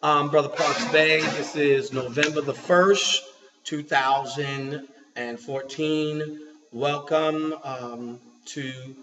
Brother Parks Bay. This is November the 1st, 2014. Welcome to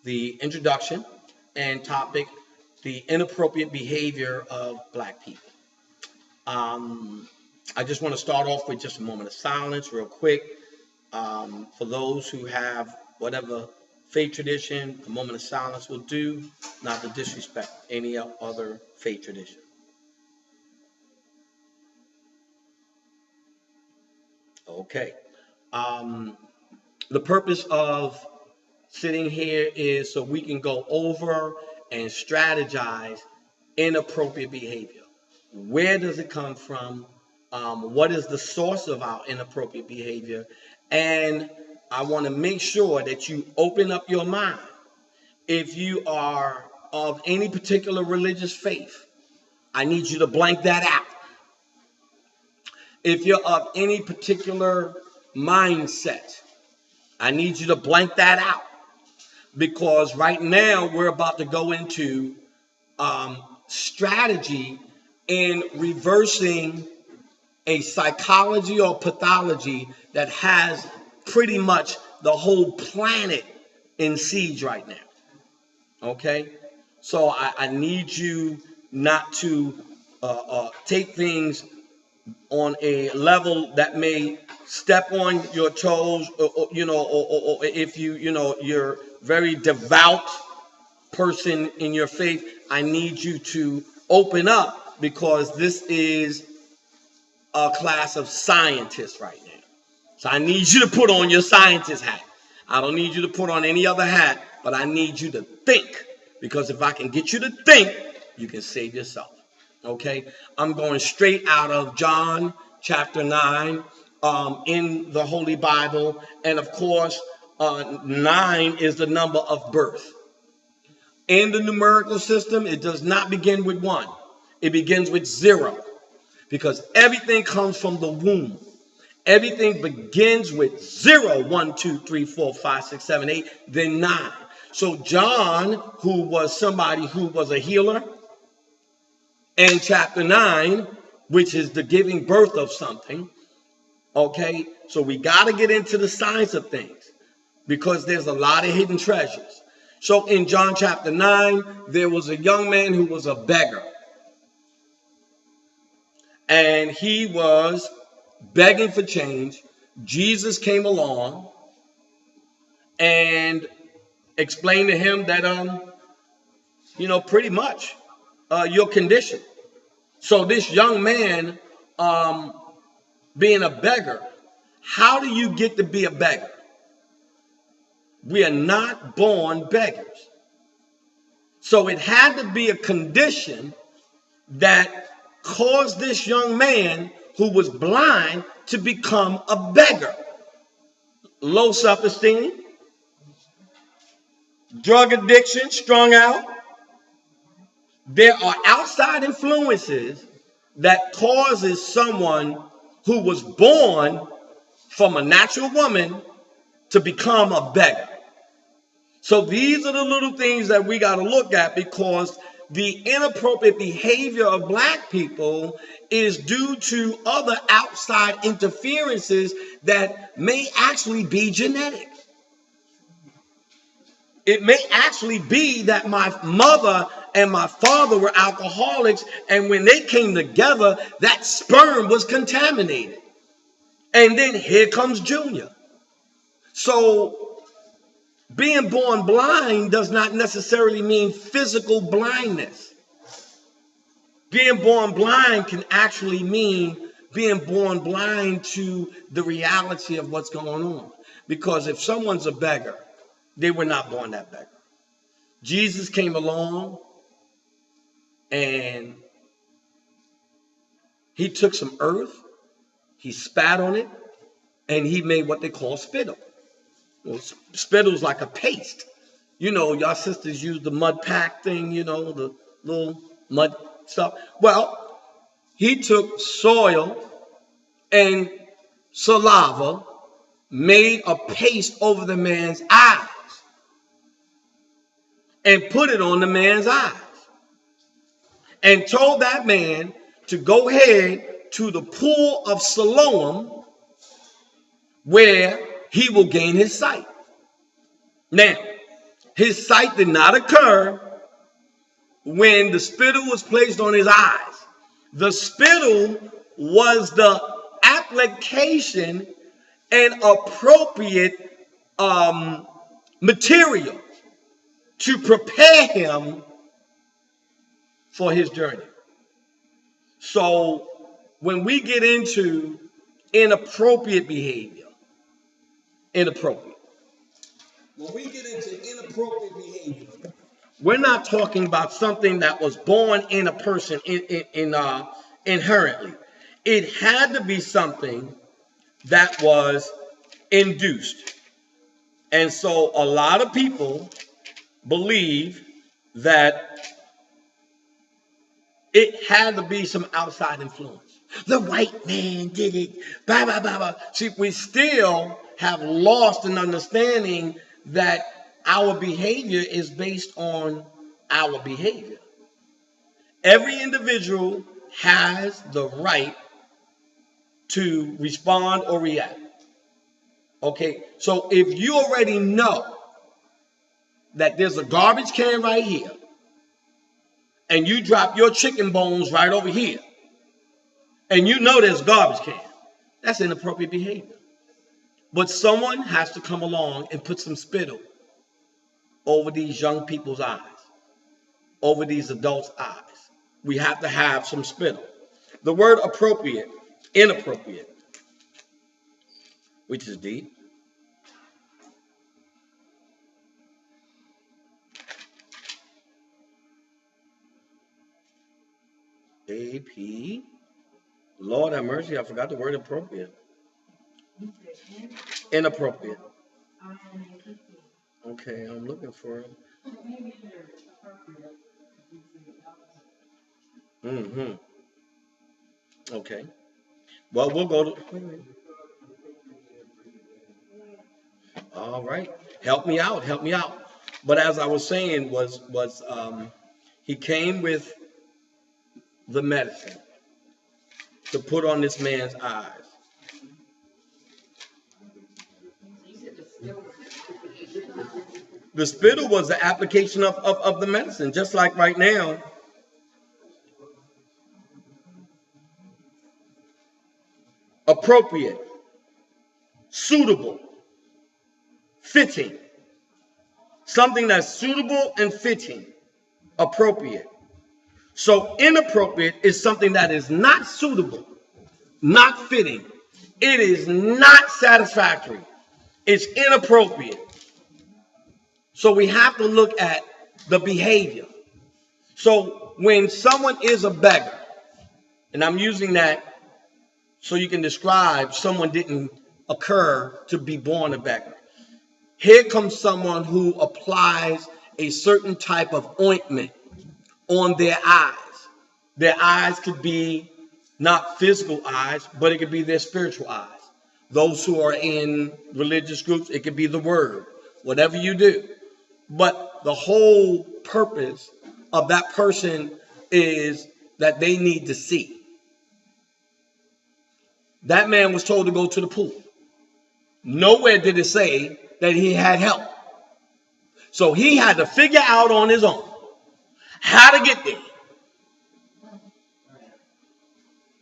the introduction and topic, the inappropriate behavior of Black people. I just want to start off with just a moment of silence real quick for those who have whatever faith tradition. A moment of silence will do, not to disrespect any other faith tradition. Okay. The purpose of sitting here is so we can go over and strategize inappropriate behavior. Where does it come from? What is the source of our inappropriate behavior? And I want to make sure that you open up your mind. If you are of any particular religious faith, I need you to blank that out. If you're of any particular mindset, I need you to blank that out. Because right now we're about to go into strategy in reversing a psychology or pathology that has pretty much the whole planet in siege right now. Okay? So I need you not to take things on a level that may step on your toes, or if you're very devout person in your faith, I need you to open up, because this is a class of scientists right now. So I need you to put on your scientist hat. I don't need you to put on any other hat, but I need you to think, because if I can get you to think, you can save yourself. Okay, I'm going straight out of John chapter 9 in the Holy Bible. And of course, 9 is the number of birth. In the numerical system, it does not begin with 1. It begins with 0, because everything comes from the womb. Everything begins with 0, 1, 2, 3, 4, 5, 6, 7, 8, then 9. So John, who was somebody who was a healer, in chapter 9, which is the giving birth of something, okay? So we got to get into the science of things, because there's a lot of hidden treasures. So in John chapter 9, there was a young man who was a beggar. And he was begging for change. Jesus came along and explained to him that, pretty much your condition. So this young man, being a beggar, how do you get to be a beggar? We are not born beggars. So it had to be a condition that caused this young man who was blind to become a beggar. Low self-esteem, drug addiction, strung out. There are outside influences that causes someone who was born from a natural woman to become a beggar. So these are the little things that we got to look at, because the inappropriate behavior of Black people is due to other outside interferences that may actually be genetic. It may actually be that my mother and my father were alcoholics, and when they came together, that sperm was contaminated. And then here comes Junior. So being born blind does not necessarily mean physical blindness. Being born blind can actually mean being born blind to the reality of what's going on. Because if someone's a beggar, they were not born that beggar. Jesus came along and he took some earth, he spat on it, and he made what they call spittle. Well, spittle's like a paste. Y'all sisters use the mud pack thing, the little mud stuff. Well, he took soil and saliva, made a paste over the man's eyes, and put it on the man's eyes, and told that man to go ahead to the pool of Siloam, where he will gain his sight. Now, his sight did not occur when the spittle was placed on his eyes. The spittle was the application and appropriate material to prepare him for his journey. So when we get into inappropriate behavior, when we get into inappropriate behavior, we're not talking about something that was born in a person inherently. It had to be something that was induced. And so a lot of people believe that it had to be some outside influence. The white man did it. Blah, blah, blah, blah. See, we still have lost an understanding that our behavior is based on our behavior. Every individual has the right to respond or react. Okay, so if you already know that there's a garbage can right here, and you drop your chicken bones right over here, and you know there's a garbage can, that's inappropriate behavior. But someone has to come along and put some spittle over these young people's eyes, over these adults' eyes. We have to have some spittle. The word appropriate, inappropriate, which is deep. AP. Lord have mercy, I forgot the word appropriate. Inappropriate. Okay, I'm looking for it. Okay. Well, we'll go to. All right. Help me out. Help me out. But as I was saying, he came with the medicine to put on this man's eyes. The spittle was the application of the medicine, just like right now. Appropriate, suitable, fitting. Something that's suitable and fitting, appropriate. So inappropriate is something that is not suitable, not fitting. It is not satisfactory. It's inappropriate. So we have to look at the behavior. So when someone is a beggar, and I'm using that so you can describe someone didn't occur to be born a beggar. Here comes someone who applies a certain type of ointment on their eyes. Their eyes could be not physical eyes, but it could be their spiritual eyes. Those who are in religious groups, it could be the word, whatever you do. But the whole purpose of that person is that they need to see. That man was told to go to the pool. Nowhere did it say that he had help. So he had to figure out on his own how to get there.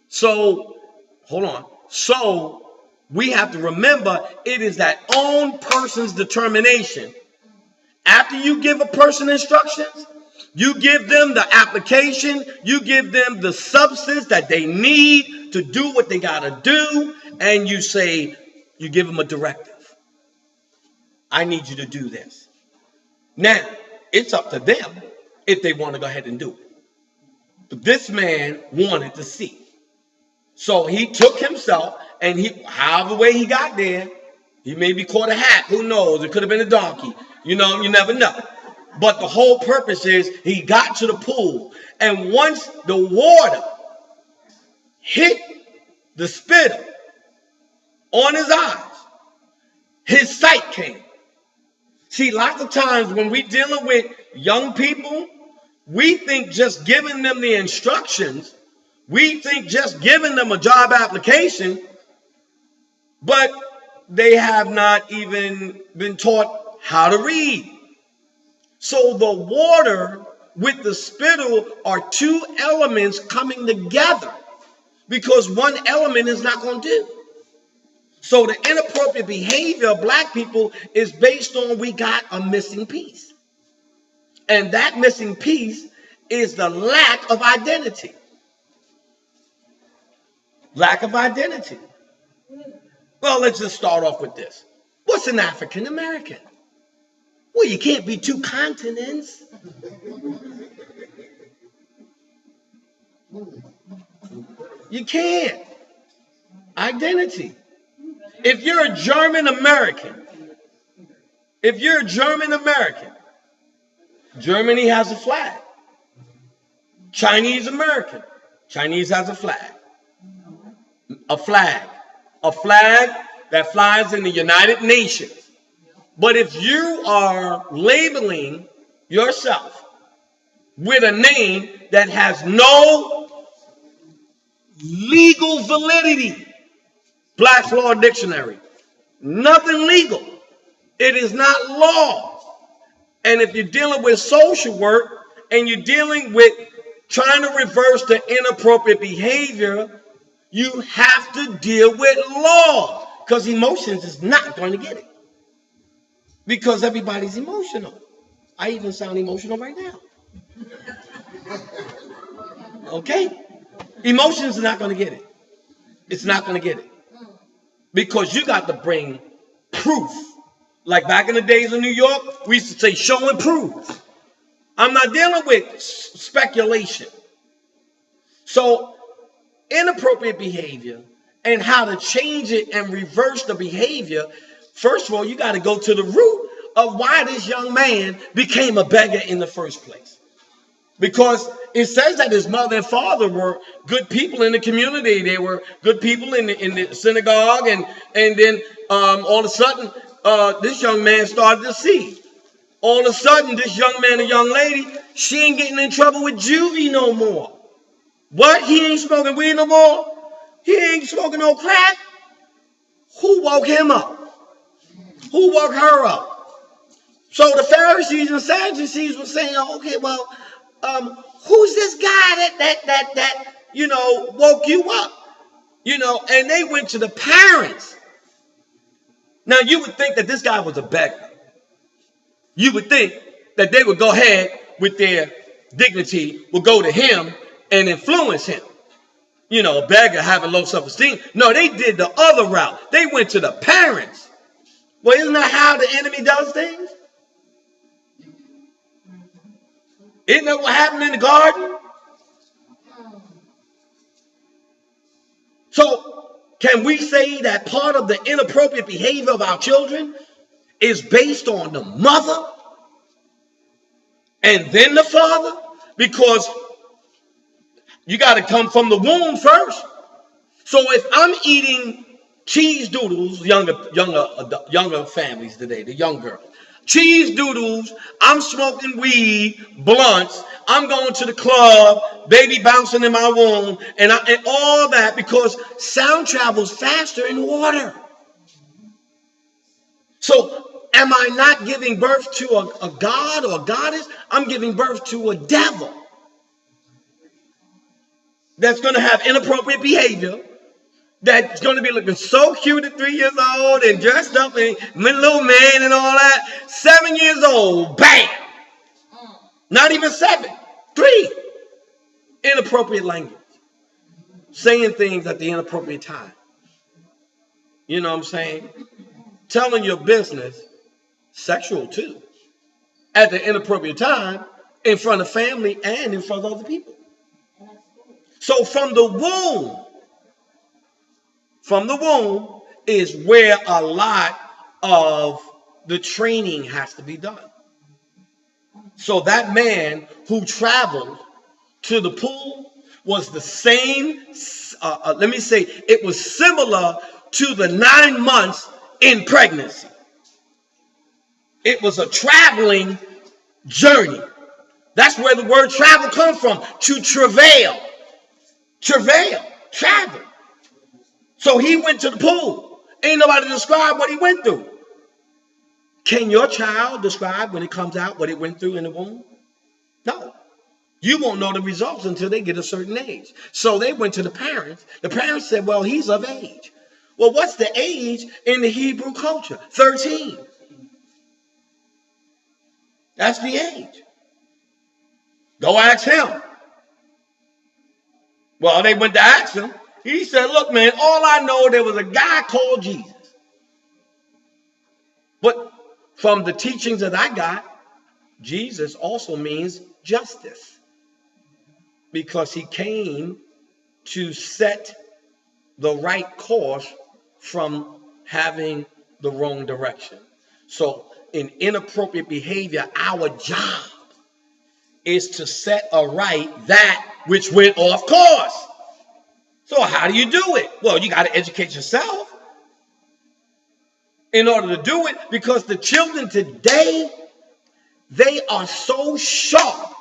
So, hold on. So we have to remember it is that own person's determination. After you give a person instructions, you give them the application, you give them the substance that they need to do what they got to do, and you say, you give them a directive. I need you to do this. Now, it's up to them if they want to go ahead and do it. But this man wanted to see. So he took himself, and however way he got there, he maybe caught a hat. Who knows? It could have been a donkey. You know, you never know. But the whole purpose is he got to the pool. And once the water hit the spittle on his eyes, his sight came. See, lots of times when we're dealing with young people, we think just giving them the instructions We think just giving them a job application, but they have not even been taught how to read. So the water with the spittle are two elements coming together because one element is not going to do. So the inappropriate behavior of black people is based on we got a missing piece. And that missing piece is the lack of identity. Lack of identity. Well, let's just start off with this. What's an African American? Well, you can't be two continents. You can't. Identity. If you're a German American, Germany has a flag. Chinese American, Chinese has a flag. A flag that flies in the United Nations. But if you are labeling yourself with a name that has no legal validity, Black's Law Dictionary, nothing legal. It is not law. And if you're dealing with social work and you're dealing with trying to reverse the inappropriate behavior, you have to deal with law because emotions is not going to get it. Because everybody's emotional. I even sound emotional right now. Okay? Emotions are not going to get it. It's not going to get it. Because you got to bring proof. Like back in the days in New York, we used to say show and prove. I'm not dealing with speculation. So inappropriate behavior and how to change it and reverse the behavior, first of all, you got to go to the root of why this young man became a beggar in the first place. Because it says that his mother and father were good people in the community. They were good people in the synagogue. And then all of a sudden, this young man started to see. All of a sudden, this young man and young lady, she ain't getting in trouble with juvie no more. What? He ain't smoking weed no more? He ain't smoking no crack? Who woke him up? Who woke her up? So the Pharisees and Sadducees were saying, okay, well, who's this guy that woke you up? And they went to the parents. Now you would think that this guy was a beggar. You would think that they would go ahead with their dignity, would go to him and influence him. A beggar having low self-esteem. No, they did the other route. They went to the parents. Well, isn't that how the enemy does things? Isn't that what happened in the garden? So, can we say that part of the inappropriate behavior of our children is based on the mother and then the father? Because you got to come from the womb first. So if I'm eating cheese doodles, younger families today, the young girls, cheese doodles, I'm smoking weed, blunts, I'm going to the club, baby bouncing in my womb, and all that because sound travels faster in water. So am I not giving birth to a god or a goddess? I'm giving birth to a devil that's going to have inappropriate behavior, that's going to be looking so cute at 3 years old and dressed up and little man and all that. 7 years old, bam! Not even 7, 3. Inappropriate language. Saying things at the inappropriate time. You know what I'm saying? Telling your business, sexual too, at the inappropriate time in front of family and in front of other people. So from the womb is where a lot of the training has to be done. So that man who traveled to the pool was the same, it was similar to the 9 months in pregnancy. It was a traveling journey. That's where the word travel comes from, to travail. travel. So he went to the pool. Ain't nobody describe what he went through. Can your child describe when it comes out what it went through in the womb? No. You won't know the results until they get a certain age. So they went to the parents. The parents said, well, he's of age. Well, what's the age in the Hebrew culture? 13. That's the age. Go ask him. Well, they went to ask him. He said, look, man, all I know, there was a guy called Jesus. But from the teachings that I got, Jesus also means justice, because he came to set the right course from having the wrong direction. So in inappropriate behavior, our job is to set aright that which went off course. So how do you do it? Well, you got to educate yourself in order to do it, because the children today, they are so sharp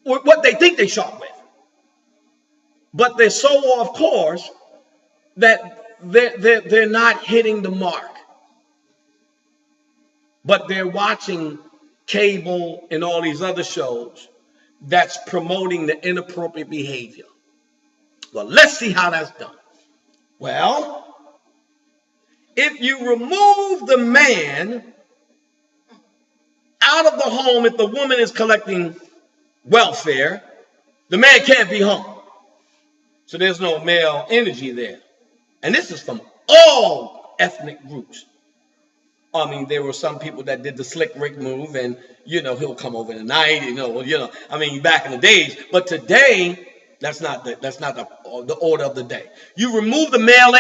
with what they think they're sharp with, but they're so off course that they're not hitting the mark. But they're watching cable and all these other shows that's promoting the inappropriate behavior. Well, let's see how that's done. Well, if you remove the man out of the home, if the woman is collecting welfare, the man can't be home. So there's no male energy there. And this is from all ethnic groups. I mean, there were some people that did the slick Rick move, and he'll come over tonight. I mean, back in the days. But today, that's not the order of the day. You remove the male